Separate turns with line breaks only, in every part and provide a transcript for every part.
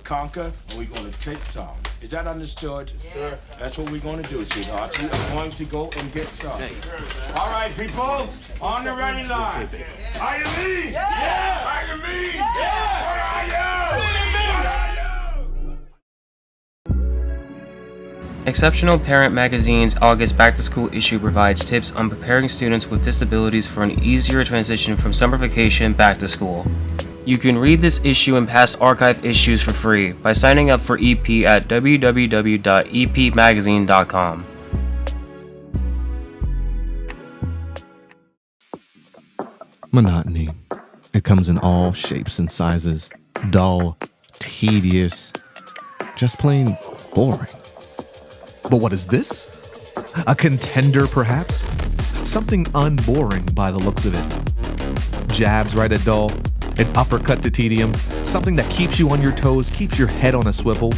conquer and we're going to take some. Is that understood? Yes, sir. That's what we're going to do, sweethearts. We are going to go and get some. All right, people, on the ready line. Are you me? Yeah! Are you me? Yeah! What are you? What are you?
Exceptional Parent Magazine's August back-to-school issue provides tips on preparing students with disabilities for an easier transition from summer vacation back to school. You can read this issue and past archive issues for free by signing up for EP at www.epmagazine.com.
Monotony. It comes in all shapes and sizes. Dull, tedious, just plain boring. But what is this? A contender, perhaps? Something unboring by the looks of it. Jabs right at dull, an uppercut to tedium, something that keeps you on your toes, keeps your head on a swivel,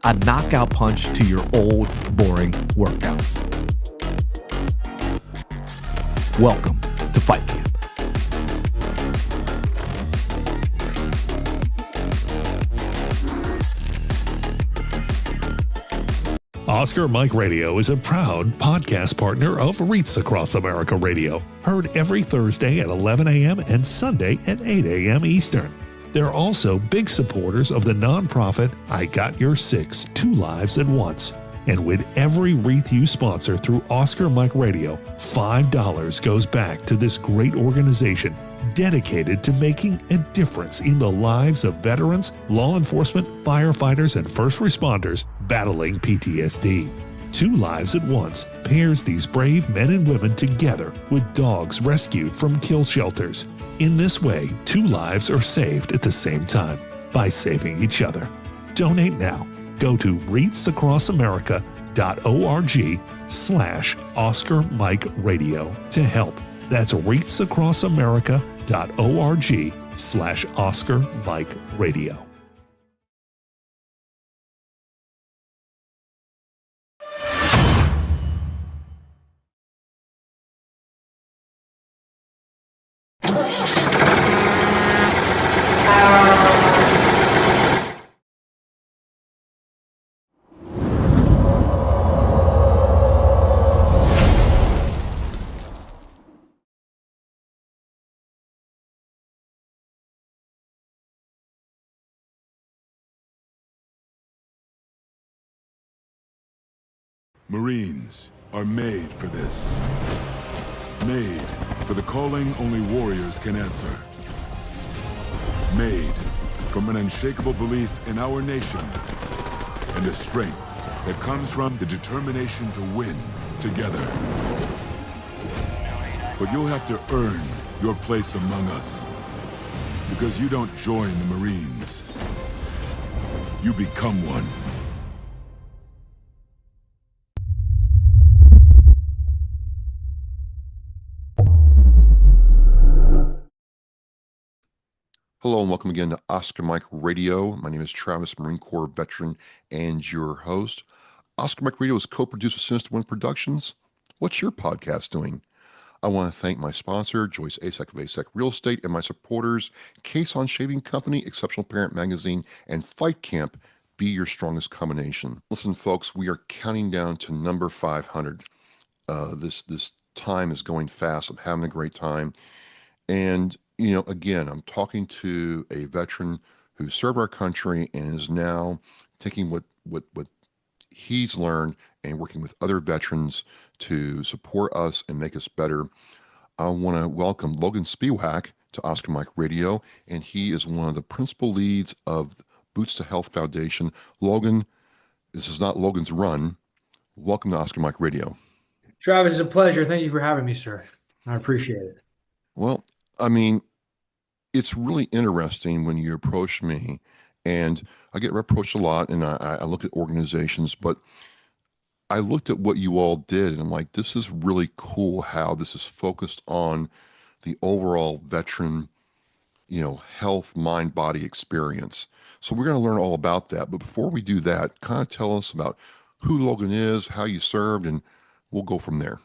a knockout punch to your old, boring workouts. Welcome to Fight Camp.
Oscar Mike Radio is a proud podcast partner of Reach Across America Radio, heard every Thursday at 11 a.m. and Sunday at 8 a.m. Eastern. They're also big supporters of the nonprofit I Got Your Six, Two Lives at Once. And with every wreath you sponsor through Oscar Mike Radio, $5 goes back to this great organization dedicated to making a difference in the lives of veterans, law enforcement, firefighters, and first responders battling PTSD. Two Lives at Once pairs these brave men and women together with dogs rescued from kill shelters. In this way, two lives are saved at the same time by saving each other. Donate now. Go to reachacrossamerica.org/Oscar Mike Radio to help. That's reachacrossamerica.org/Oscar Mike Radio.
Marines are made for this. Made for the calling only warriors can answer. Made from an unshakable belief in our nation and a strength that comes from the determination to win together. But you'll have to earn your place among us, because you don't join the Marines. You become one.
Hello and welcome again to Oscar Mike Radio. My name is Travis, Marine Corps veteran and your host. Oscar Mike Radio is co-produced with Sinister Wind Productions. What's your podcast doing? I want to thank my sponsor, Joyce Asek of Asek Real Estate, and my supporters, Case on Shaving Company, Exceptional Parent Magazine, and Fight Camp. Be your strongest combination. Listen, folks, we are counting down to number 500. This time is going fast. I'm having a great time. And you know, again, I'm talking to a veteran who served our country and is now taking what he's learned and working with other veterans to support us and make us better. I want to welcome Logan Spiewak to Oscar Mike Radio, and he is one of the principal leads of Boots to Health Foundation. Logan, this is not Logan's Run. Welcome to Oscar Mike Radio.
Travis, it's a pleasure. Thank you for having me, sir. I appreciate it.
Well, I mean, it's really interesting when you approach me, and I get approached a lot, and I look at organizations, but I looked at what you all did, and I'm like, this is really cool how this is focused on the overall veteran, health, mind, body experience. So we're going to learn all about that. But before we do that, kind of tell us about who Logan is, how you served, and we'll go from there.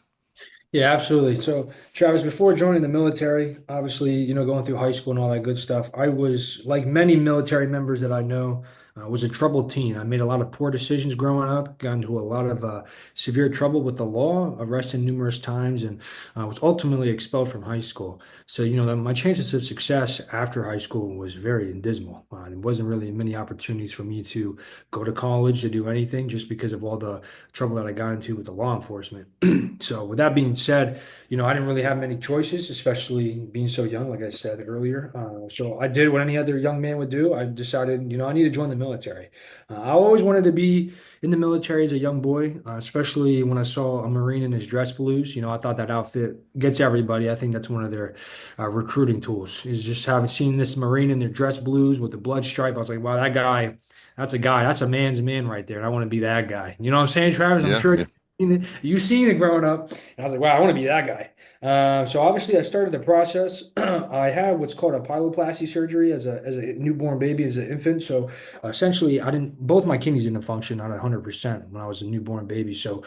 Yeah, absolutely. So, Travis, before joining the military, obviously, going through high school and all that good stuff, I was, like many military members that I know, I was a troubled teen. I made a lot of poor decisions growing up, got into a lot of severe trouble with the law, arrested numerous times, and was ultimately expelled from high school. So, my chances of success after high school was very dismal. There wasn't really many opportunities for me to go to college to do anything just because of all the trouble that I got into with the law enforcement. So, with that being said, I didn't really have many choices, especially being so young, like I said earlier. So I did what any other young man would do. I decided, I need to join the military. I always wanted to be in the military as a young boy, especially when I saw a Marine in his dress blues. I thought that outfit gets everybody. I think that's one of their recruiting tools, is just having seen this Marine in their dress blues with the blood stripe. I was like, wow, that guy, that's a guy. That's a man's man right there. And I want to be that guy. You know what I'm saying, Travis? I'm
Yeah,
sure
yeah.
you've seen it growing up. And I was like, wow, I want to be that guy. So obviously I started the process. I had what's called a pyeloplasty surgery as a newborn baby, as an infant. So essentially both my kidneys didn't function at 100% when I was a newborn baby. So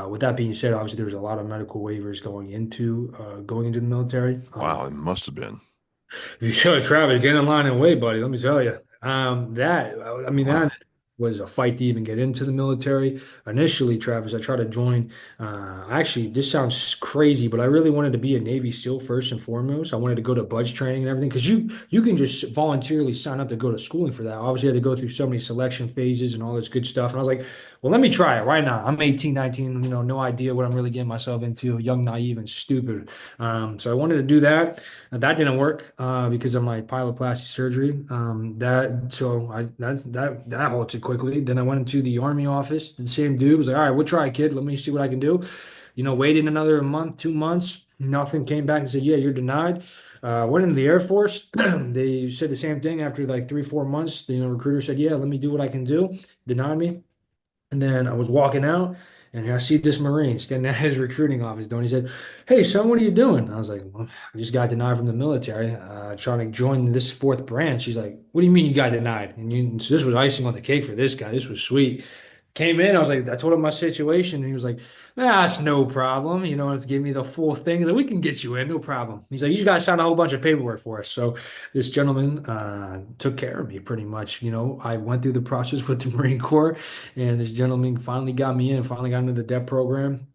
with that being said, obviously there's a lot of medical waivers going into the military.
Wow, it must have been.
If you show Travis, get in line and wait, buddy. Let me tell you. That
Wow.
was a fight to even get into the military. Initially, Travis, I tried to join. Actually, this sounds crazy, but I really wanted to be a Navy SEAL first and foremost. I wanted to go to budge training and everything because you can just voluntarily sign up to go to schooling for that. Obviously, I had to go through so many selection phases and all this good stuff. And I was like, well, let me try it right now. I'm 18, 19, no idea what I'm really getting myself into, young, naive, and stupid. So I wanted to do that. That didn't work because of my pyeloplasty surgery. That halted quickly. Then I went into the Army office. The same dude was like, "All right, we'll try, kid. Let me see what I can do." Waited another month, 2 months. Nothing came back and said, "Yeah, you're denied." Went into the Air Force. They said the same thing after like 3, 4 months. The recruiter said, "Yeah, let me do what I can do." Denied me. And then I was walking out and I see this Marine standing at his recruiting office door. And he said, "Hey, son, what are you doing?" I was like, "Well, I just got denied from the military, trying to join this fourth branch." He's like, "What do you mean you got denied?" So this was icing on the cake for this guy. This was sweet. Came in, I was like, I told him my situation, and he was like, "That's no problem." It's give me the full thing. He's like, "We can get you in, no problem." He's like, "You just got to sign a whole bunch of paperwork for us." So this gentleman took care of me pretty much. I went through the process with the Marine Corps, and this gentleman finally got me in, finally got into the DEP program.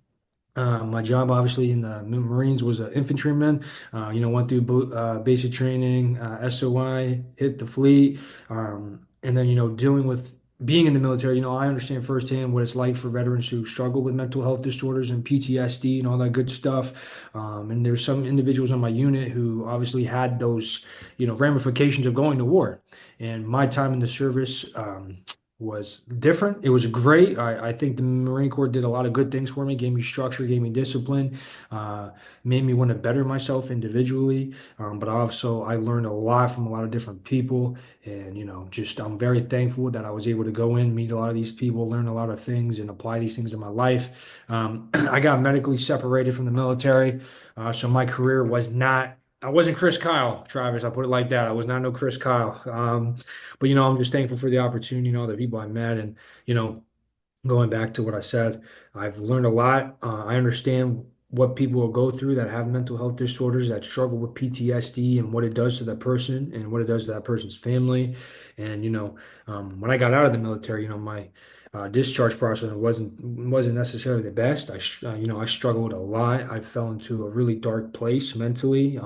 My job, obviously, in the Marines was an infantryman. Went through basic training, SOI, hit the fleet, and then dealing with being in the military. I understand firsthand what it's like for veterans who struggle with mental health disorders and PTSD and all that good stuff. And there's some individuals on my unit who obviously had those, ramifications of going to war. And my time in the service, was different. It was great. I think the Marine Corps did a lot of good things for me, gave me structure, gave me discipline, uh, made me want to better myself individually. But also, I learned a lot from a lot of different people. And, just I'm very thankful that I was able to go in, meet a lot of these people, learn a lot of things, and apply these things in my life. I got medically separated from the military. So my career I wasn't Chris Kyle, Travis. I put it like that. I was not no Chris Kyle. But I'm just thankful for the opportunity, the people I met, and you know, going back to what I said, I've learned a lot. I understand what people will go through that have mental health disorders, that struggle with PTSD, and what it does to that person and what it does to that person's family. And when I got out of the military, my discharge process wasn't necessarily the best. I struggled a lot. I fell into a really dark place mentally.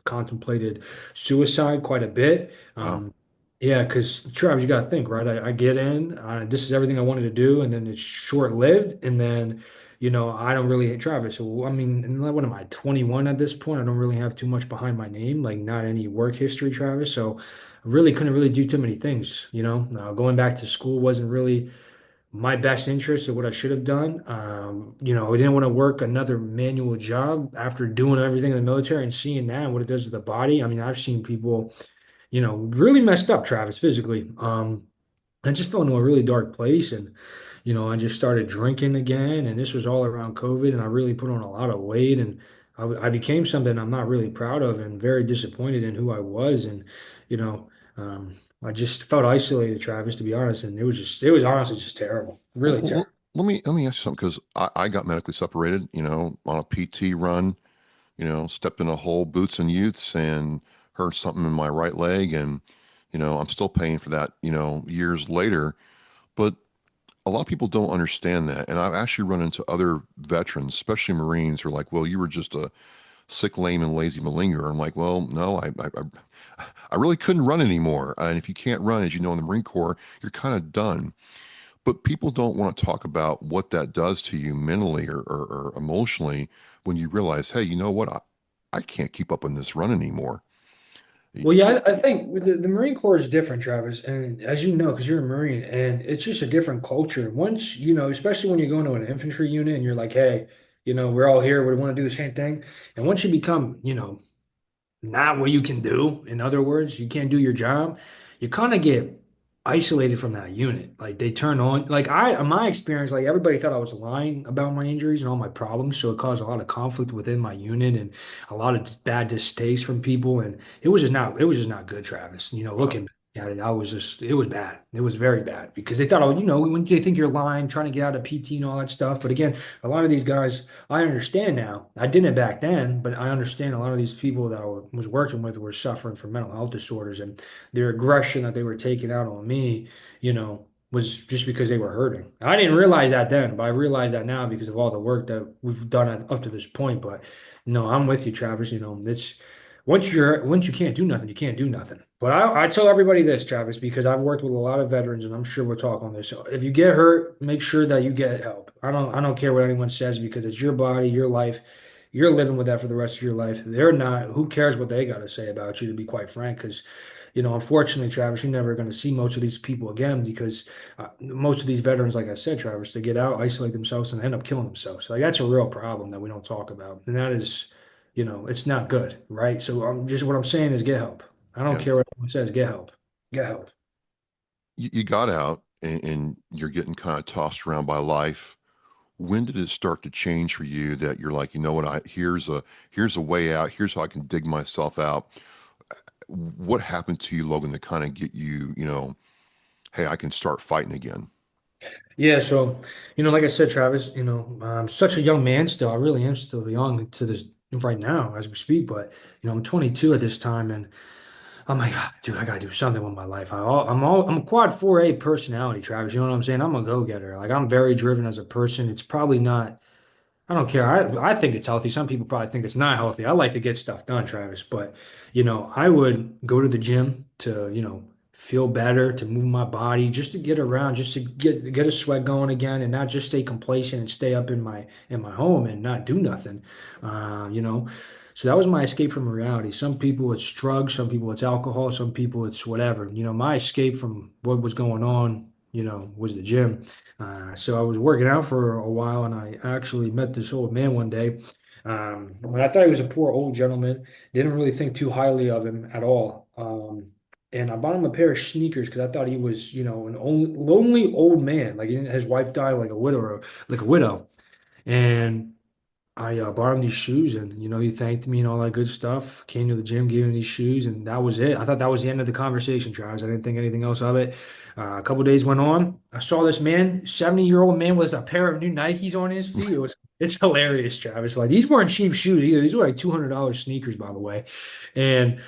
Contemplated suicide quite a bit.
Wow.
Yeah, because Travis, you got to think, right? I get in, this is everything I wanted to do, and then it's short-lived, and then, I don't really, Travis, well, I mean, and what am I, 21 at this point? I don't really have too much behind my name, like not any work history, Travis. So I really couldn't really do too many things, going back to school wasn't really my best interest of what I should have done. I didn't want to work another manual job after doing everything in the military and seeing that and what it does to the body. I mean, I've seen people really messed up, Travis, physically. I just fell into a really dark place and, I just started drinking again. And this was all around COVID. And I really put on a lot of weight and I became something I'm not really proud of and very disappointed in who I was. And, you know, um, I just felt isolated, Travis, to be honest. And it was honestly just terrible,
Well,
really
well,
terrible.
let me ask you something because I got medically separated, on a PT run, stepped in a hole, boots and utes, and hurt something in my right leg, and I'm still paying for that, years later. But a lot of people don't understand that. And I've actually run into other veterans, especially Marines, who are like, well, you were just a sick, lame, and lazy malingerer. I'm like, well, no, I really couldn't run anymore. And if you can't run, as you know, in the Marine Corps, you're kind of done. But people don't want to talk about what that does to you mentally or emotionally when you realize, hey, you know what? I can't keep up on this run anymore.
Well, yeah, I think with the Marine Corps is different, Travis, and as you know, because you're a Marine, and it's just a different culture. Once, especially when you go into an infantry unit and you're like, hey, we're all here, we want to do the same thing. And once you become, not what you can do. In other words, you can't do your job. You kind of get isolated from that unit. Like they turn on, like in my experience, like everybody thought I was lying about my injuries and all my problems. So it caused a lot of conflict within my unit and a lot of bad distaste from people. And it was just not good, Travis. Looking at it, it was bad. It was very bad because they thought, oh, when they think you're lying, trying to get out of PT and all that stuff. But again, a lot of these guys, I understand now. I didn't back then, but I understand a lot of these people that I was working with were suffering from mental health disorders, and their aggression that they were taking out on me, was just because they were hurting. I didn't realize that then, but I realize that now because of all the work that we've done up to this point. But no, I'm with you, Travis. It's once you can't do nothing, you can't do nothing. But I tell everybody this, Travis, because I've worked with a lot of veterans, and I'm sure we'll talk on this. So if you get hurt, make sure that you get help. I don't care what anyone says because it's your body, your life. You're living with that for the rest of your life. They're not. Who cares what they got to say about you, to be quite frank? Because, unfortunately, Travis, you're never going to see most of these people again because most of these veterans, like I said, Travis, they get out, isolate themselves, and end up killing themselves. Like that's a real problem that we don't talk about, and that is, it's not good, right? So what I'm saying is get help. I don't
Yeah.
care what anyone says. Get help. Get help.
You got out and you're getting kind of tossed around by life. When did it start to change for you that you're like, you know what, here's a way out, here's how I can dig myself out? What happened to you, Logan, to kind of get you, hey, I can start fighting again?
Yeah, so like I said, Travis, I'm such a young man still. I really am still young to this right now as we speak. But I'm 22 at this time, and I'm like, "Ah, dude, I gotta do something with my life. I'm a quad 4A personality, Travis. You know what I'm saying? I'm a go-getter. Like I'm very driven as a person. It's probably not. I don't care. I think it's healthy. Some people probably think it's not healthy. I like to get stuff done, Travis. But, I would go to the gym to, feel better, to move my body, just to get around, just to get a sweat going again and not just stay complacent and stay up in my home and not do nothing. Uh, you know. So that was my escape from reality. Some people it's drugs, some people it's alcohol, some people it's whatever. My escape from what was going on, was the gym. So I was working out for a while, and I actually met this old man one day. When I thought he was a poor old gentleman, didn't really think too highly of him at all. And I bought him a pair of sneakers because I thought he was, an old, lonely old man. Like his wife died like a widow, like a widow. And I bought him these shoes, and he thanked me and all that good stuff. Came to the gym, gave him these shoes, and that was it. I thought that was the end of the conversation, Travis. I didn't think anything else of it. A couple days went on. I saw this man, 70-year-old man, with a pair of new Nikes on his feet. It's hilarious, Travis. Like these weren't cheap shoes either. These were like $200 sneakers, by the way. And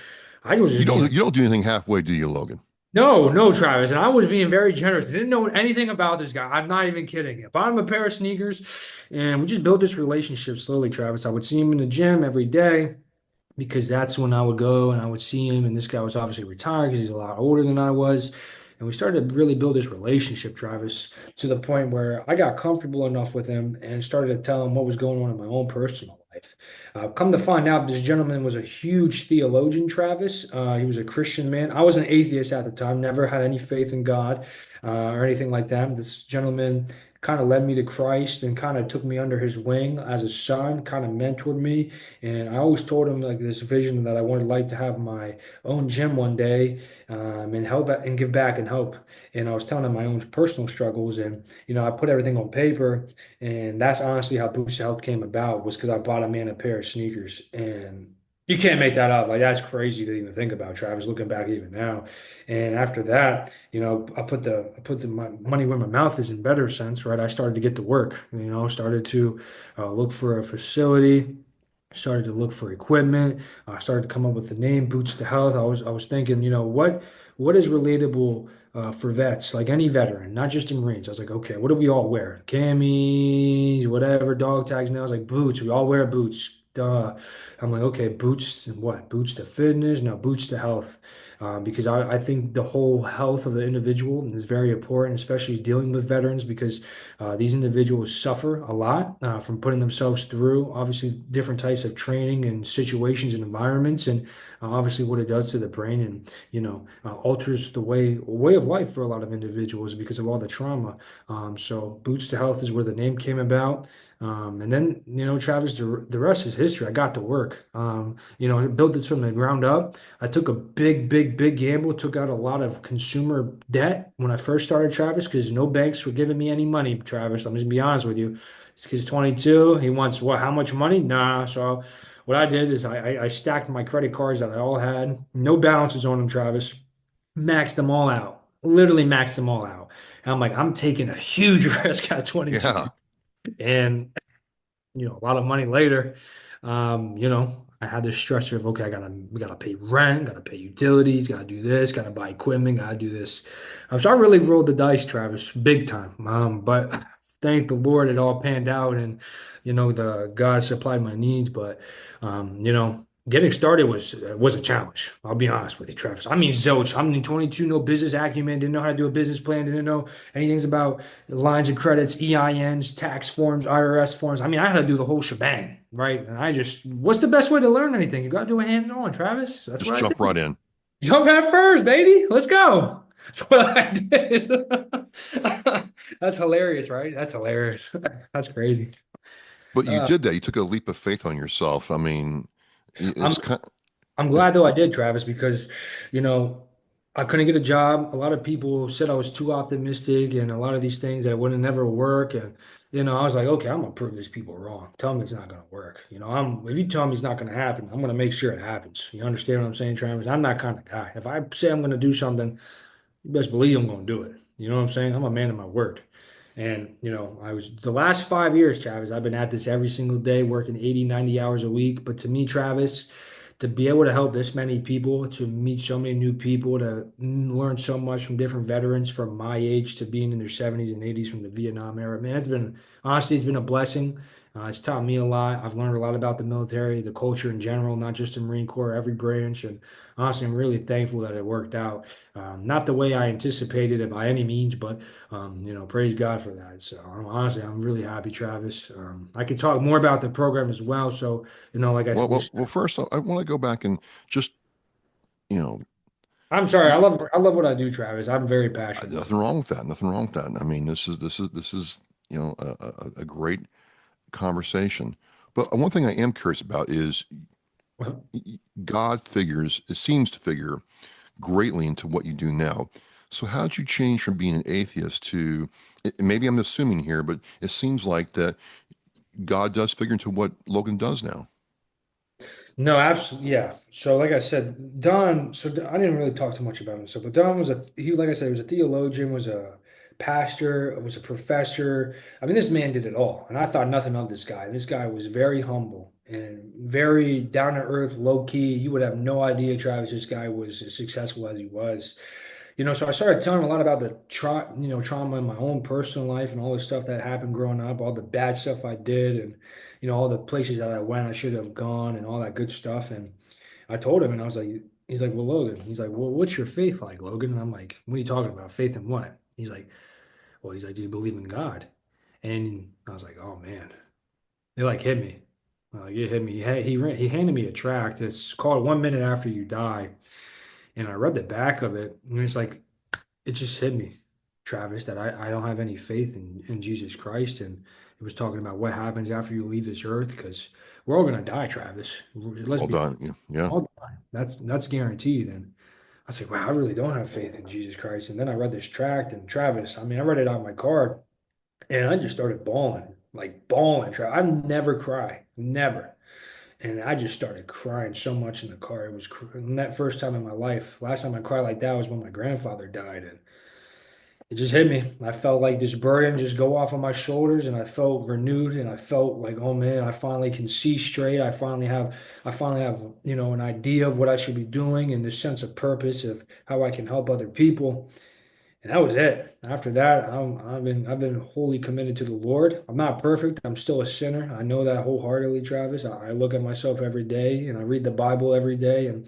I was
You
just
don't
being
you don't do anything halfway, do you, Logan?
no, no, Travis. And I was being very generous. I didn't know anything about this guy. I'm not even kidding. I bought him a pair of sneakers, and we just built this relationship slowly, Travis. I would see him in the gym every day because that's when I would go and I would see him. And this guy was obviously retired because he's a lot older than I was. And we started to really build this relationship, Travis, to the point where I got comfortable enough with him and started to tell him what was going on in my own personal life. Come to find out, this gentleman was a huge theologian, Travis. He was a Christian man. I was an atheist at the time, never had any faith in God or anything like that. This gentleman kind of led me to Christ and kind of took me under his wing as a son, kind of mentored me. And I always told him like this vision that I wanted like to have my own gym one day and help and give back and help. And I was telling him my own personal struggles, and I put everything on paper, and that's honestly how Boost Health came about was because I bought a man a pair of sneakers, and you can't make that up. Like that's crazy to even think about, Travis, looking back even now. And after that, I put the my money where my mouth is in better sense, right? I started to get to work, started to look for a facility, started to look for equipment. I started to come up with the name Boots to Health. I was thinking, what is relatable for vets, like any veteran, not just the Marines. I was like, okay, what do we all wear? Camis, whatever, dog tags now. I was like, boots. We all wear boots. Duh. I'm like, okay, boots and what? Boots to fitness? No, boots to health. Because I think the whole health of the individual is very important, especially dealing with veterans, because these individuals suffer a lot from putting themselves through obviously different types of training and situations and environments, and obviously what it does to the brain, and alters the way of life for a lot of individuals because of all the trauma. So Boots to Health is where the name came about. And then, Travis, the rest is history. I got to work. I built this from the ground up. I took a big, big, big gamble, took out a lot of consumer debt when I first started Travis because no banks were giving me any money, Travis. I'm just gonna be honest with you. This kid's 22. He wants what? How much money? Nah. So what I did is I stacked my credit cards that I all had, no balances on them, Travis, maxed them all out, literally maxed them all out. And I'm like, I'm taking a huge risk at 22.
Yeah.
And a lot of money later, I had this stressor of, okay, we gotta pay rent, gotta pay utilities, gotta do this, gotta buy equipment, gotta do this. So I really rolled the dice, Travis, big time. But thank the Lord, it all panned out, and the God supplied my needs. But getting started was a challenge. I'll be honest with you, Travis. I mean, zilch. I'm 22, no business acumen, didn't know how to do a business plan, didn't know anything about lines of credits, EINs, tax forms, IRS forms. I mean, I had to do the whole shebang, right? And what's the best way to learn anything? You got to do it hands-on, Travis. So that's
Just
what I
jump
did.
right in.
Jump head first, baby. Let's go. That's what I did. That's hilarious, right? That's hilarious. That's crazy.
But you
Uh,
did that. You took a leap of faith on yourself. I mean,
I'm
it's kind.
I'm glad though I did, Travis, because you know I couldn't get a job. A lot of people said I was too optimistic, and a lot of these things that wouldn't never work. And I was like, okay, I'm gonna prove these people wrong. Tell me it's not gonna work. If you tell me it's not gonna happen, I'm gonna make sure it happens. You understand what I'm saying, Travis? I'm that kind of guy. If I say I'm gonna do something, you best believe I'm gonna do it. You know what I'm saying? I'm a man of my word. And, I was the last 5 years, Travis, I've been at this every single day, working 80, 90 hours a week. But to me, Travis, to be able to help this many people, to meet so many new people, to learn so much from different veterans from my age to being in their 70s and 80s from the Vietnam era, man, honestly, it's been a blessing. It's taught me a lot. I've learned a lot about the military, the culture in general, not just the Marine Corps, every branch. And honestly, I'm really thankful that it worked out. Not the way I anticipated it by any means, but praise God for that. So I'm really happy, Travis. I could talk more about the program as well. So, like I
Well,
was,
first, I want to go back and just, you know,
I'm sorry. I love what I do, Travis. I'm very passionate about
nothing wrong with that. Nothing wrong with that. I mean, this is a great conversation. But one thing I am curious about is
it.
God figures, it seems to figure greatly into what you do now. So how did you change from being an atheist to, maybe I'm assuming here, but it seems like that God does figure into what Logan does now.
No, absolutely, yeah. So, like I said, Don. I didn't really talk too much about him. So, but Don like I said, he was a theologian, was a pastor, was a professor. I mean, this man did it all, and I thought nothing of this guy. This guy was very humble and very down to earth, low key. You would have no idea, Travis, this guy was as successful as he was. So I started telling him a lot about the trauma in my own personal life and all the stuff that happened growing up, all the bad stuff I did, and all the places that I went I should have gone, and all that good stuff. And I told him, and I was like, he's like, well, Logan, he's like, well, what's your faith like, Logan? And I'm like, what are you talking about? Faith in what? He's like, do you believe in God? And I was like, oh man, they like hit me. It hit me. He handed me a tract. It's called 1 Minute After You Die. And I read the back of it, and it's like, it just hit me, Travis, that I don't have any faith in Jesus Christ. And it was talking about what happens after you leave this earth, because we're all gonna die, Travis. Let's
Well
be
done. Yeah. Yeah.
all die. That's guaranteed. And I was like, wow, I really don't have faith in Jesus Christ. And then I read this tract, and Travis, I mean, I read it on my card, and I just started bawling, like bawling. I never cry, never. And I just started crying so much in the car. It was that first time in my life. Last time I cried like that was when my grandfather died. And it just hit me. I felt like this burden just go off of my shoulders, and I felt renewed, and I felt like, oh man, I finally can see straight. I finally have, an idea of what I should be doing and this sense of purpose of how I can help other people. And that was it. After that, I've been wholly committed to the Lord. I'm not perfect. I'm still a sinner. I know that wholeheartedly, Travis. I look at myself every day, and I read the Bible every day, and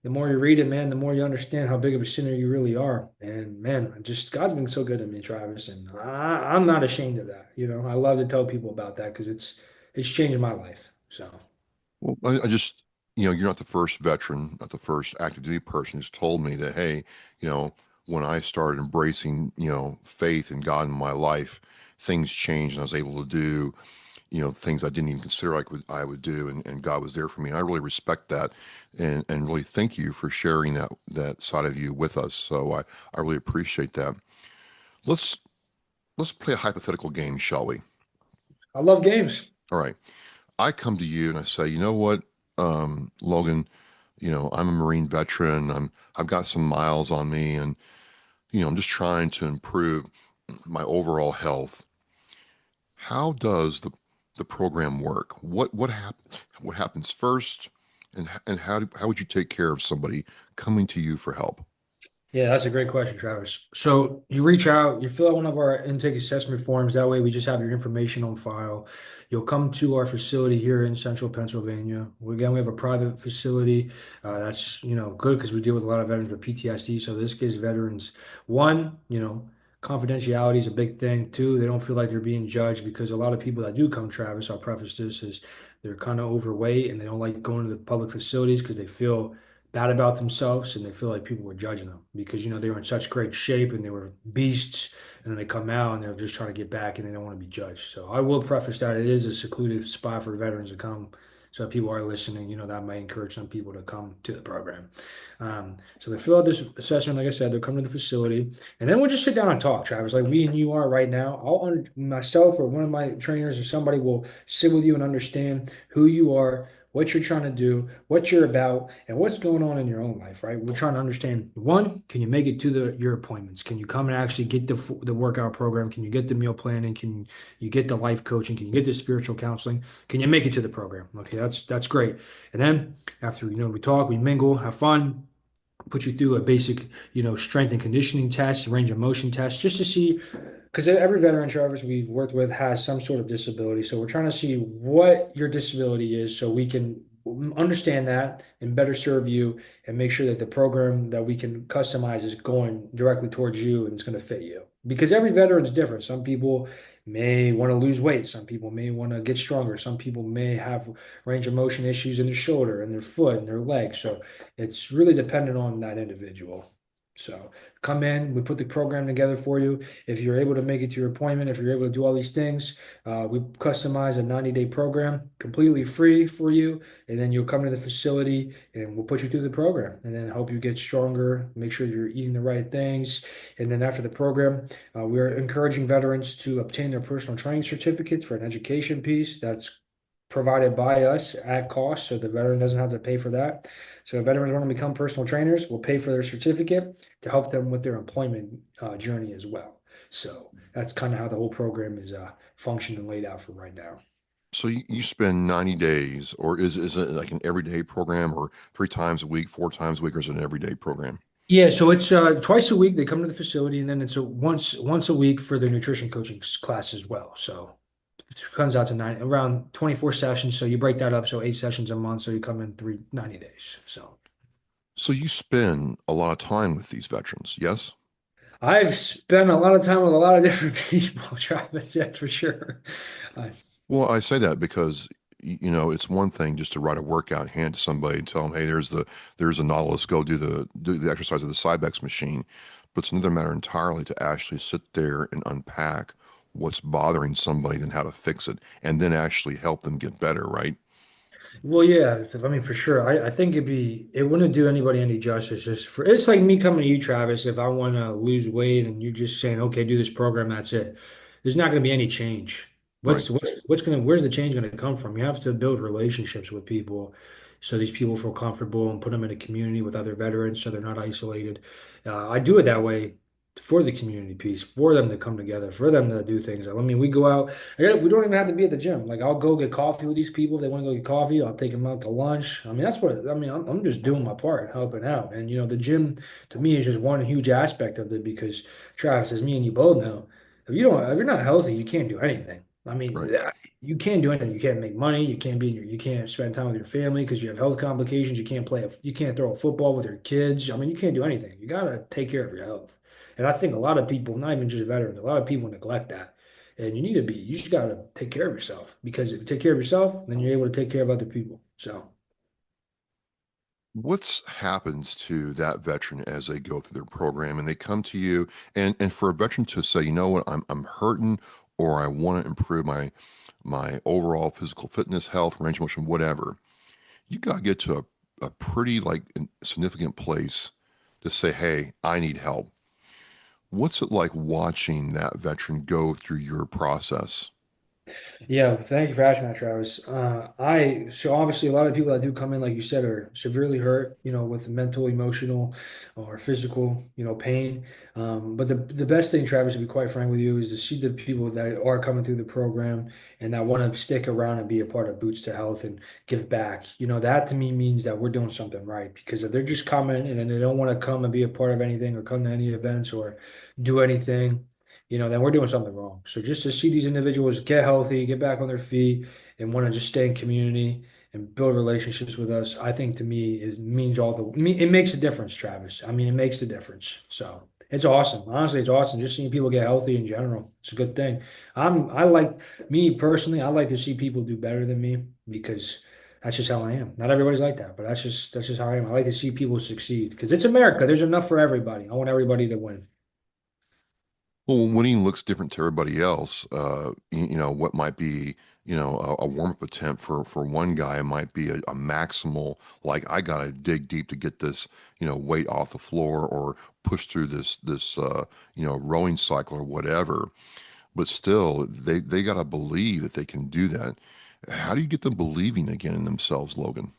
the more you read it, man, the more you understand how big of a sinner you really are. And man, just God's been so good to me, Travis, and I'm not ashamed of that. I love to tell people about that because it's changed my life. So
Well, I just, you're not the first veteran, not the first active duty person who's told me that, hey, when I started embracing, faith in God in my life, things changed and I was able to do, things I didn't even consider I would do, and God was there for me. And I really respect that, and really thank you for sharing that side of you with us. So I really appreciate that. Let's let's play a hypothetical game, shall we?
I love games.
All right. I come to you and I say, you know what, Logan, I'm a Marine veteran. I've got some miles on me, and I'm just trying to improve my overall health. How does the program work? What happens first, and how would you take care of somebody coming to you for help?
Yeah, that's a great question, Travis. So you reach out, you fill out one of our intake assessment forms. That way, we just have your information on file. You'll come to our facility here in central Pennsylvania. Again, we have a private facility. That's good because we deal with a lot of veterans with PTSD. So this gives veterans one, confidentiality is a big thing. Two, they don't feel like they're being judged because a lot of people that do come, Travis, I'll preface this is they're kind of overweight and they don't like going to the public facilities because they feel bad about themselves and they feel like people were judging them because they were in such great shape and they were beasts, and then they come out and they're just trying to get back and they don't want to be judged. So I will preface that it is a secluded spot for veterans to come. So if people are listening, that might encourage some people to come to the program. So they fill out this assessment. Like I said, they'll come to the facility, and then we'll just sit down and talk, Travis, like we and you are right now. Myself or one of my trainers or somebody will sit with you and understand who you are, what you're trying to do, what you're about, and what's going on in your own life, right? We're trying to understand, one, can you make it to your appointments? Can you come and actually get the workout program? Can you get the meal planning? Can you get the life coaching? Can you get the spiritual counseling? Can you make it to the program? Okay, that's great. And then after we talk, we mingle, have fun, put you through a basic, strength and conditioning test, range of motion test, just to see, because every veteran, Travis, we've worked with has some sort of disability. So we're trying to see what your disability is so we can understand that and better serve you and make sure that the program that we can customize is going directly towards you and it's going to fit you. Because every veteran is different. Some people may want to lose weight. Some people may want to get stronger. Some people may have range of motion issues in their shoulder and their foot and their leg. So it's really dependent on that individual. So come in, we put the program together for you. If you're able to make it to your appointment, if you're able to do all these things, we customize a 90-day program completely free for you. And then you'll come to the facility and we'll put you through the program and then help you get stronger, make sure you're eating the right things. And then after the program, we're encouraging veterans to obtain their personal training certificates for an education piece. That's provided by us at cost, so the veteran doesn't have to pay for that. So if veterans want to become personal trainers, we'll pay for their certificate to help them with their employment journey as well. So that's kind of how the whole program is functioned and laid out for right now.
So you spend 90 days, or is it like an everyday program, or 3 times a week, 4 times a week, or is it an everyday program?
Yeah, so it's twice a week they come to the facility, and then it's a once a week for their nutrition coaching class as well. So it comes out to around 24 sessions. So you break that up, so 8 sessions a month. So you come in 90 days. So
So you spend a lot of time with these veterans, yes?
I've spent a lot of time with a lot of different people, Travis, that's for sure. Uh,
Well, I say that because it's one thing just to write a workout, hand to somebody, and tell them, "Hey, there's a Nautilus. Go do the exercise of the Cybex machine." But it's another matter entirely to actually sit there and unpack what's bothering somebody, and how to fix it, and then actually help them get better, right?
well, yeah, I mean, for sure. I think it wouldn't do anybody any justice. It's like me coming to you, Travis, if I want to lose weight and you're just saying, okay, do this program, that's it. There's not going to be any change.
Right.
Where's the change going to come from? You have to build relationships with people so these people feel comfortable and put them in a community with other veterans so they're not isolated. I do it that way for the community piece, for them to come together, for them to do things. I mean, we go out. We don't even have to be at the gym. Like I'll go get coffee with these people. If they want to go get coffee, I'll take them out to lunch. I mean, that's what I mean. I'm just doing my part, helping out. And the gym to me is just one huge aspect of it because Travis, as me and you both know, if you're not healthy, you can't do anything. I mean,
Right.
you can't do anything. You can't make money. You can't spend time with your family because you have health complications. You can't throw a football with your kids. I mean, you can't do anything. You gotta take care of your health. And I think a lot of people, not even just veterans, a lot of people neglect that. And you just gotta take care of yourself because if you take care of yourself, then you're able to take care of other people. So.
What's happens to that veteran as they go through their program and they come to you and for a veteran to say, you know what, I'm hurting or I want to improve my overall physical fitness, health, range of motion, whatever, you got to get to a pretty like significant place to say, hey, I need help. What's it like watching that veteran go through your process?
Yeah, thank you for asking that, Travis. So obviously a lot of people that do come in, like you said, are severely hurt, with mental, emotional, or physical, pain. But the best thing, Travis, to be quite frank with you, is to see the people that are coming through the program and that want to stick around and be a part of Boots to Health and give back. That to me means that we're doing something right. Because if they're just coming and then they don't want to come and be a part of anything or come to any events or do anything then we're doing something wrong. So just to see these individuals get healthy, get back on their feet, and want to just stay in community and build relationships with us, I think to me it makes a difference, Travis. I mean, it makes a difference. So it's awesome. Honestly, it's awesome. Just seeing people get healthy in general. It's a good thing. I like me personally, I like to see people do better than me because that's just how I am. Not everybody's like that, but that's just how I am. I like to see people succeed because it's America. There's enough for everybody. I want everybody to win.
Well, winning looks different to everybody else. What might be, a warm-up attempt for one guy might be a maximal, like I gotta dig deep to get this, weight off the floor or push through this rowing cycle or whatever. But still, they gotta believe that they can do that. How do you get them believing again in themselves, Logan?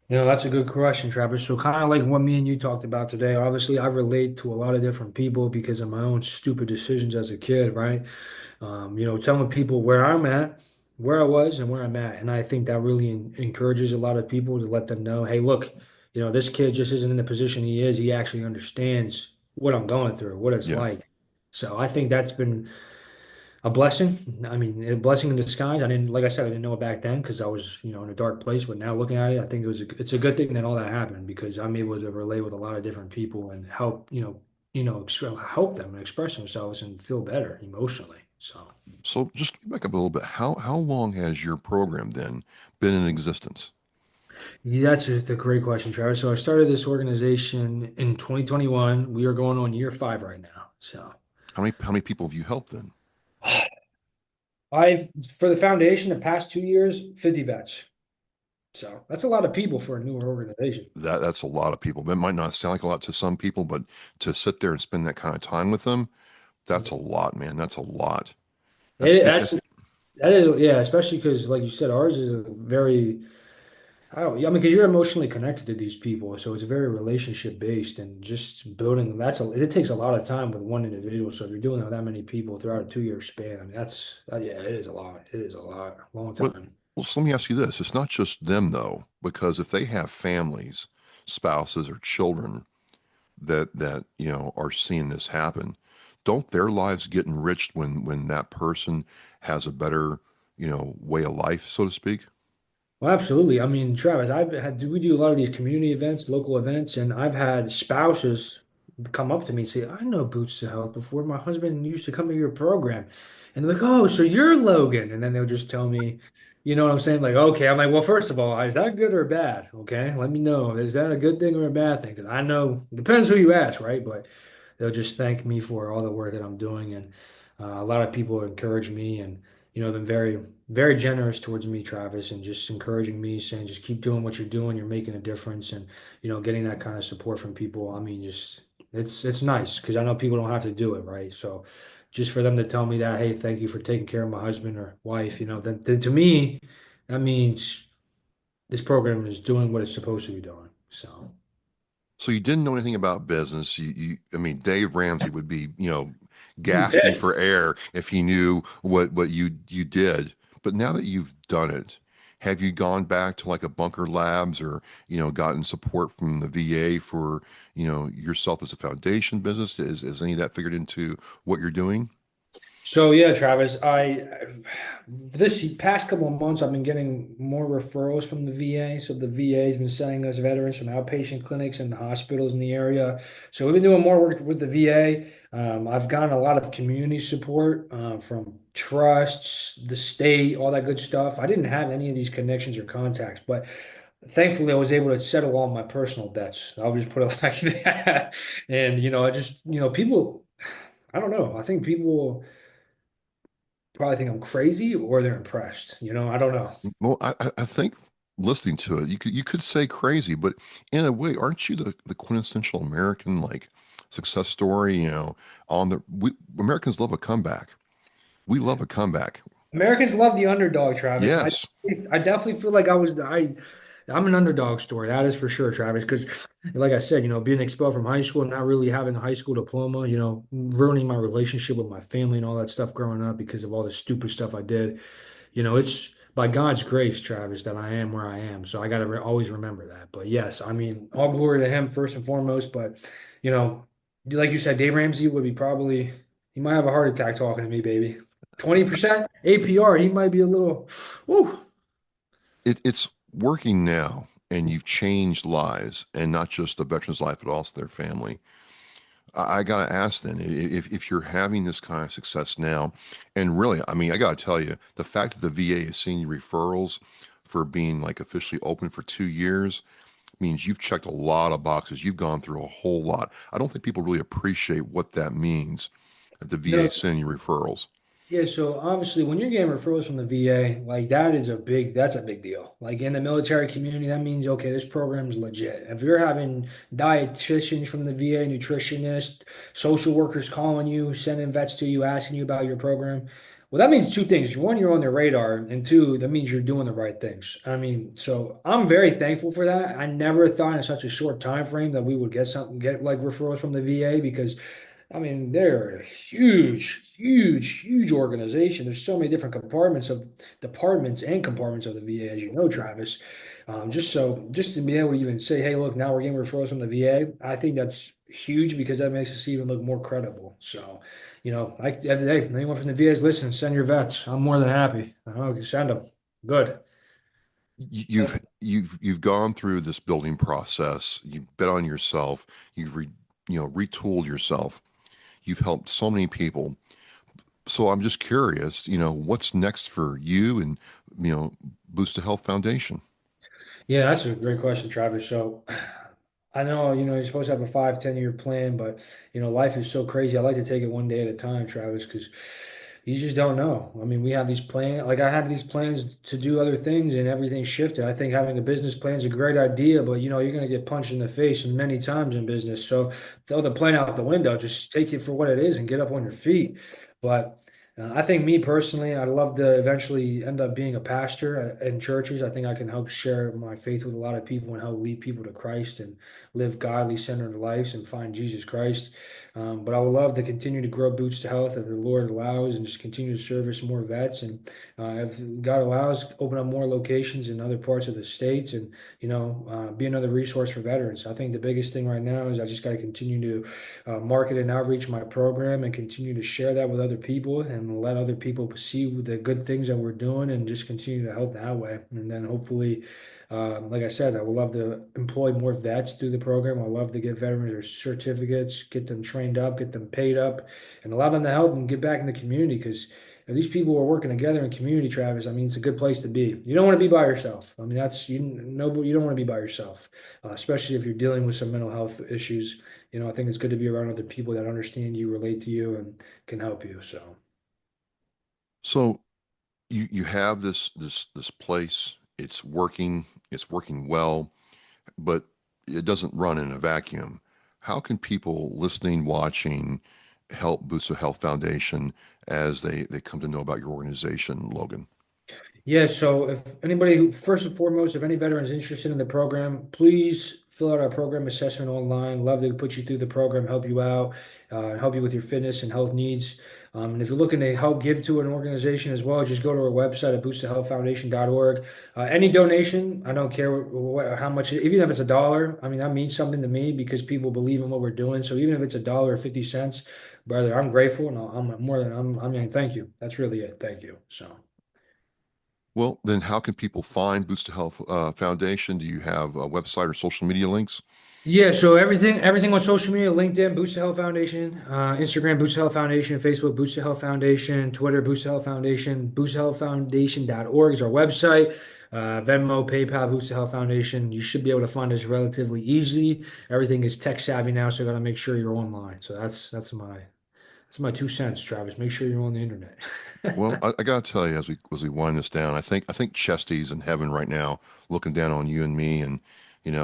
That's a good question, Travis. So kind of like what me and you talked about today, obviously I relate to a lot of different people because of my own stupid decisions as a kid, right? Telling people where I'm at, where I was and where I'm at. And I think that really encourages a lot of people to let them know, hey, look, this kid just isn't in the position he is. He actually understands what I'm going through, what it's
Yeah.
like. So I think that's been a blessing. I mean, a blessing in disguise. Like I said, I didn't know it back then because I was, in a dark place. But now looking at it, I think it's a good thing that all that happened because I'm able to relate with a lot of different people and help, help them express themselves and feel better emotionally. So
So just back up a little bit. How long has your program then been in existence?
yeah, that's a great question, Travis. So I started this organization in 2021. We are going on year 5 right now. So
How many people have you helped then?
for the foundation, the past 2 years, 50 vets. So that's a lot of people for a newer organization.
That's a lot of people. That might not sound like a lot to some people, but to sit there and spend that kind of time with them, that's a lot, man. That's a lot. That's
It
deep.
actually that is yeah, especially because like you said, ours is a very I don't yeah, I mean because you're emotionally connected to these people, so it's very relationship based and just building it takes a lot of time with one individual. So if you're doing it with that many people throughout a 2 year span, I mean yeah, it is a lot. It is a lot, long
What,
time.
well, so let me ask you this. It's not just them though, because if they have families, spouses, or children that are seeing this happen, don't their lives get enriched when that person has a better, way of life, so to speak?
Well, absolutely. I mean, Travis, we do a lot of these community events, local events, and I've had spouses come up to me and say, I know Boots to Health before my husband used to come to your program. And they're like, oh, so you're Logan. And then they'll just tell me, you know what I'm saying? Like, okay. I'm like, well, first of all, is that good or bad? Okay. Let me know. Is that a good thing or a bad thing? Because I know, depends who you ask, right? But they'll just thank me for all the work that I'm doing. And a lot of people encourage me and, been very, very generous towards me, Travis, and just encouraging me, saying, just keep doing what you're doing. You're making a difference. And, getting that kind of support from people. I mean, just it's nice because I know people don't have to do it, right? So just for them to tell me that, hey, thank you for taking care of my husband or wife, then to me, that means this program is doing what it's supposed to be doing. So
So you didn't know anything about business. I mean, Dave Ramsey would be,
He's
gasping
dead.
for air if he knew what you did. But now that you've done it, have you gone back to like a Bunker Labs or, gotten support from the VA for, yourself as a foundation business? Is any of that figured into what you're doing?
So yeah, Travis, I this past couple of months I've been getting more referrals from the VA. So the VA has been sending us veterans from outpatient clinics and the hospitals in the area. So we've been doing more work with the VA. I've gotten a lot of community support from trusts, the state, all that good stuff. I didn't have any of these connections or contacts, but thankfully I was able to settle all my personal debts. I'll just put it like that. And I just people. I don't know. I think people probably think I'm crazy or they're impressed. I don't know.
Well, I think listening to it, you could say crazy, but in a way, aren't you the quintessential American like success story? Americans love a comeback. We love a comeback.
Americans love the underdog, Travis. I
Yes.
I definitely feel like I'm an underdog story. That is for sure, Travis. Because like I said, being expelled from high school, not really having a high school diploma, ruining my relationship with my family and all that stuff growing up because of all the stupid stuff I did. It's by God's grace, Travis, that I am where I am. So I got to always remember that. But yes, I mean, all glory to him first and foremost. But, you know, like you said, Dave Ramsey would be probably, he might have a heart attack talking to me, baby. 20% APR, he might be a little, whoo.
It's working now, and you've changed lives, and not just the veteran's life, but also their family. I gotta ask then, if you're having this kind of success now, and really, I mean, I gotta tell you, the fact that the VA is seeing you referrals for being like officially open for 2 years means you've checked a lot of boxes. You've gone through a whole lot. I don't think people really appreciate what that means that the VA
No,
is sending you referrals.
yeah, so obviously when you're getting referrals from the VA, like that's a big deal. Like in the military community, that means okay, this program is legit. If you're having dietitians from the VA, nutritionists, social workers calling you, sending vets to you, asking you about your program, well, that means two things. One, you're on their radar, and two, that means you're doing the right things. I mean, so I'm very thankful for that. I never thought in such a short time frame that we would get like referrals from the VA because I mean, they're a huge, huge, huge organization. There's so many different departments and compartments of the VA, as you know, Travis. Just to be able to even say, hey, look, now we're getting referrals from the VA, I think that's huge because that makes us even look more credible. So, like every day, anyone from the VA is listening, send your vets. I'm more than happy. Oh, send them. Good.
You've gone through this building process. You've bet on yourself. Retooled yourself. You've helped so many people. So I'm just curious, what's next for you and, Boost to Health Foundation?
Yeah, that's a great question, Travis. So I know, you're supposed to have a 5, 10 year plan, but life is so crazy. I like to take it one day at a time, Travis, because you just don't know. I mean, we have these plans, like I had these plans to do other things and everything shifted. I think having a business plan is a great idea, but you're going to get punched in the face many times in business. So throw the plan out the window, just take it for what it is and get up on your feet. But I think me personally, I'd love to eventually end up being a pastor in churches. I think I can help share my faith with a lot of people and help lead people to Christ and live godly centered lives and find Jesus Christ. But I would love to continue to grow Boots to Health if the Lord allows and just continue to service more vets. And if God allows, open up more locations in other parts of the states and, be another resource for veterans. I think the biggest thing right now is I just got to continue to market and outreach my program and continue to share that with other people and let other people see the good things that we're doing and just continue to help that way. And then hopefully, like I said, I would love to employ more vets through the program. I love to get veterans their certificates, get them trained up, get them paid up, and allow them to help them get back in the community because if these people are working together in community, Travis, I mean, it's a good place to be. You don't want to be by yourself. I mean, you don't want to be by yourself, especially if you're dealing with some mental health issues. I think it's good to be around other people that understand you, relate to you, and can help you. So,
So you have this place. It's working well, but it doesn't run in a vacuum. How can people listening, watching, help Boost the Health Foundation as they come to know about your organization, Logan?
Yeah, so if anybody who, first and foremost, if any veteran is interested in the program, please fill out our program assessment online. Love to put you through the program, help you out, help you with your fitness and health needs. And if you're looking to help give to an organization as well, just go to our website at boostthehealthfoundation.org. Any donation, I don't care how much, even if it's $1, I mean, that means something to me because people believe in what we're doing. So even if it's $1 or 50 cents, brother, I'm grateful and I'm more than, I mean, thank you. That's really it. Thank you. So.
Well, then how can people find Boost to Health Foundation? Do you have a website or social media links?
Yeah, so everything on social media, LinkedIn, Boost to Health Foundation, Instagram, Boost to Health Foundation, Facebook, Boost to Health Foundation, Twitter, Boost to Health Foundation, boostthehealthfoundation.org is our website. Venmo, PayPal, Boost to Health Foundation. You should be able to find us relatively easy. Everything is tech savvy now, so I gotta make sure you're online. So that's my 2 cents, Travis. Make sure you're on the internet.
Well, I got to tell you, as we wind this down, I think Chesty's in heaven right now, looking down on you and me, and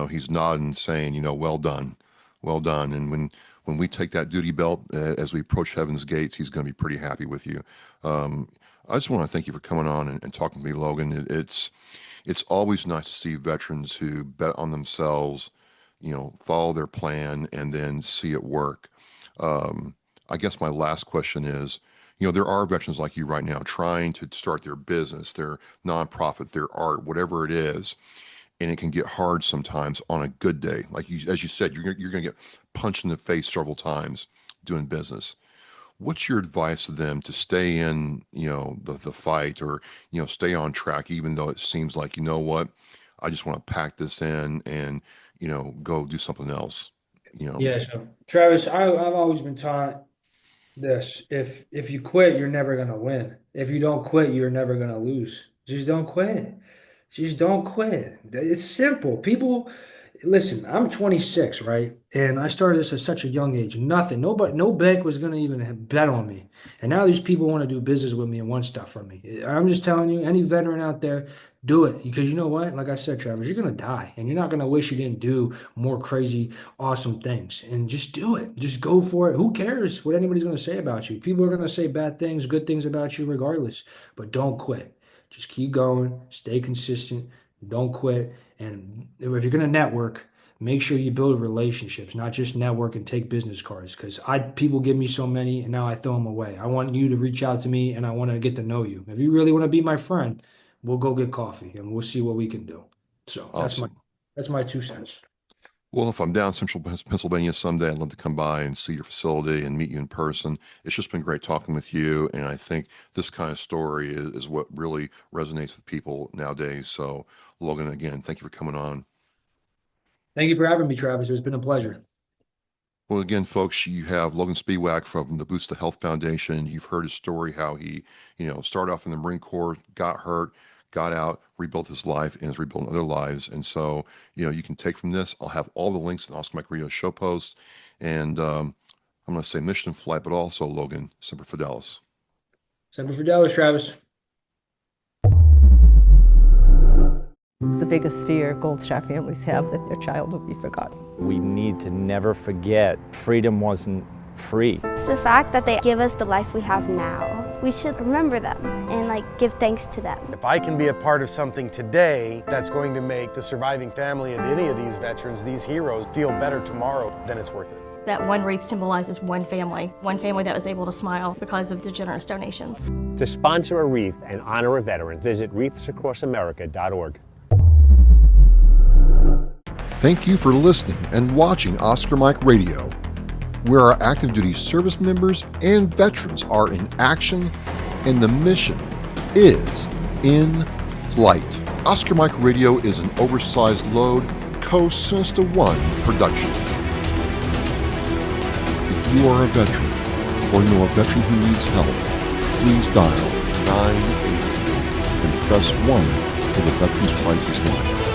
he's nodding, saying, well done, well done. And when we take that duty belt as we approach heaven's gates, he's going to be pretty happy with you. I just want to thank you for coming on and talking to me, Logan. It's always nice to see veterans who bet on themselves, follow their plan, and then see it work. I guess my last question is, there are veterans like you right now trying to start their business, their nonprofit, their art, whatever it is, and it can get hard sometimes on a good day. Like as you said, you're going to get punched in the face several times doing business. What's your advice to them to stay in, the fight, or, stay on track, even though it seems like, what, I just want to pack this in and, go do something else,
Yeah, so Travis, I've always been taught this. If you quit, you're never gonna win. If you don't quit, you're never gonna lose. Just don't quit. Just don't quit. It's simple. People, listen, I'm 26, right? And I started this at such a young age. Nothing, nobody, no bank was gonna even bet on me. And now these people want to do business with me and want stuff from me. I'm just telling you, any veteran out there, do it. Because you know what? Like I said, Travis, you're gonna die, and you're not gonna wish you didn't do more crazy, awesome things. And just do it. Just go for it. Who cares what anybody's gonna say about you? People are gonna say bad things, good things about you, regardless. But don't quit. Just keep going. Stay consistent. Don't quit. And if you're gonna network, make sure you build relationships, not just network and take business cards. Because people give me so many, and now I throw them away. I want you to reach out to me, and I want to get to know you. If you really want to be my friend, we'll go get coffee, and we'll see what we can do. So
Awesome.
that's my 2 cents.
Well, if I'm down central Pennsylvania someday, I'd love to come by and see your facility and meet you in person. It's just been great talking with you. And I think this kind of story is what really resonates with people nowadays. So, Logan, again, thank you for coming on.
Thank you for having me, Travis. It's been a pleasure.
Well, again, folks, you have Logan Spiewak from the Boost to Health Foundation. You've heard his story, how he, started off in the Marine Corps, got hurt, got out, rebuilt his life, and is rebuilding other lives. And so, you can take from this. I'll have all the links in the Oscar Mike Radio show post. And I'm going to say mission in flight, but also, Logan, Semper Fidelis.
Semper Fidelis, Travis.
The biggest fear Gold Star families have that their child will be forgotten.
We need to never forget freedom wasn't free.
It's the fact that they give us the life we have now. We should remember them and give thanks to them.
If I can be a part of something today that's going to make the surviving family of any of these veterans, these heroes, feel better tomorrow, then it's worth it.
That one wreath symbolizes one family that was able to smile because of the generous donations.
To sponsor a wreath and honor a veteran, visit wreathsacrossamerica.org.
Thank you for listening and watching Oscar Mike Radio, where our active duty service members and veterans are in action and the mission is in flight. Oscar Mike Radio is an oversized load Co-Sinister One production. If you are a veteran or know a veteran who needs help, please dial 988 and press 1 for the Veterans Crisis Line.